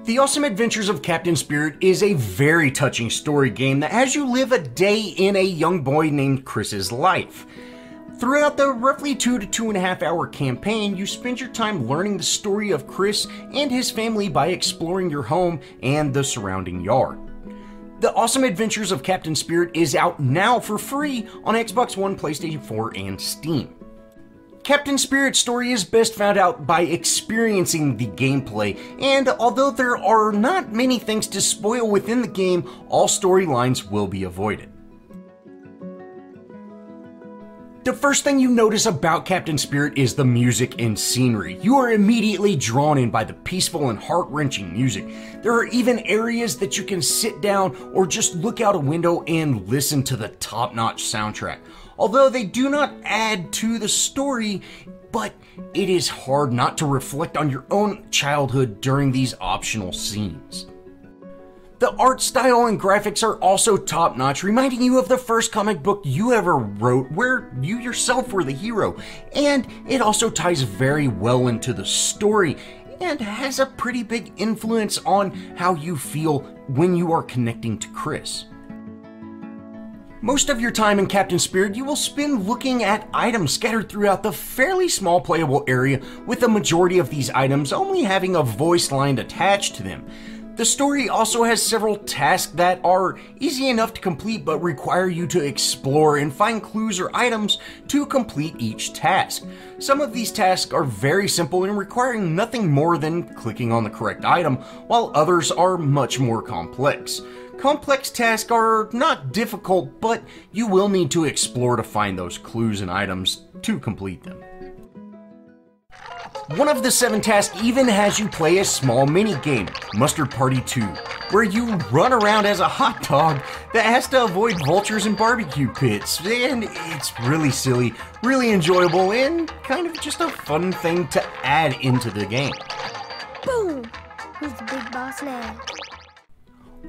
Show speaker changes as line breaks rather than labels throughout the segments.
The Awesome Adventures of Captain Spirit is a very touching story game that has you live a day in a young boy named Chris's life. Throughout the roughly 2 to 2.5 hour campaign, you spend your time learning the story of Chris and his family by exploring your home and the surrounding yard. The Awesome Adventures of Captain Spirit is out now for free on Xbox One, PlayStation 4, and Steam. Captain Spirit's story is best found out by experiencing the gameplay, and although there are not many things to spoil within the game, all storylines will be avoided. The first thing you notice about Captain Spirit is the music and scenery. You are immediately drawn in by the peaceful and heart-wrenching music. There are even areas that you can sit down or just look out a window and listen to the top-notch soundtrack. Although they do not add to the story, but it is hard not to reflect on your own childhood during these optional scenes. The art style and graphics are also top-notch, reminding you of the first comic book you ever wrote where you yourself were the hero. And it also ties very well into the story and has a pretty big influence on how you feel when you are connecting to Chris. Most of your time in Captain Spirit you will spend looking at items scattered throughout the fairly small playable area, with the majority of these items only having a voice line attached to them. The story also has several tasks that are easy enough to complete but require you to explore and find clues or items to complete each task. Some of these tasks are very simple and requiring nothing more than clicking on the correct item, while others are much more complex. Complex tasks are not difficult, but you will need to explore to find those clues and items to complete them. One of the 7 tasks even has you play a small mini-game, Mustard Party 2, where you run around as a hot dog that has to avoid vultures and barbecue pits, and it's really silly, really enjoyable, and kind of just a fun thing to add into the game.
Boom! Who's the big boss now?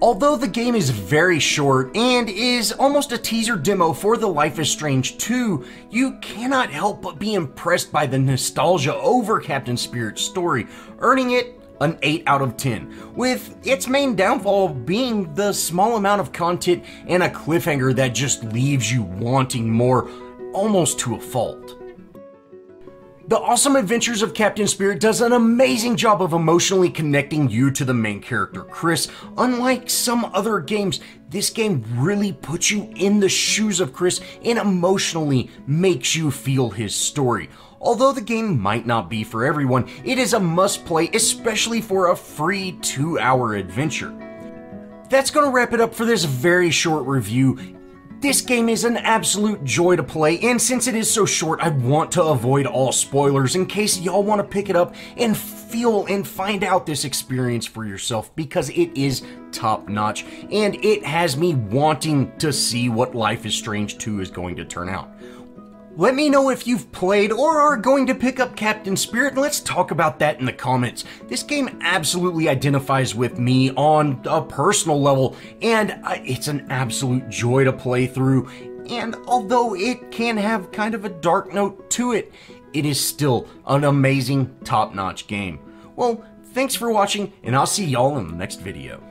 Although the game is very short and is almost a teaser demo for the Life is Strange 2, you cannot help but be impressed by the nostalgia over Captain Spirit's story, earning it an 8 out of 10, with its main downfall being the small amount of content and a cliffhanger that just leaves you wanting more, almost to a fault. The Awesome Adventures of Captain Spirit does an amazing job of emotionally connecting you to the main character, Chris. Unlike some other games, this game really puts you in the shoes of Chris and emotionally makes you feel his story. Although the game might not be for everyone, it is a must-play, especially for a free 2-hour adventure. That's gonna wrap it up for this very short review. This game is an absolute joy to play, and since it is so short, I want to avoid all spoilers in case y'all want to pick it up and feel and find out this experience for yourself, because it is top-notch, and it has me wanting to see what Life is Strange 2 is going to turn out. Let me know if you've played or are going to pick up Captain Spirit, and let's talk about that in the comments. This game absolutely identifies with me on a personal level, and it's an absolute joy to play through. And although it can have kind of a dark note to it, it is still an amazing, top-notch game. Well, thanks for watching, and I'll see y'all in the next video.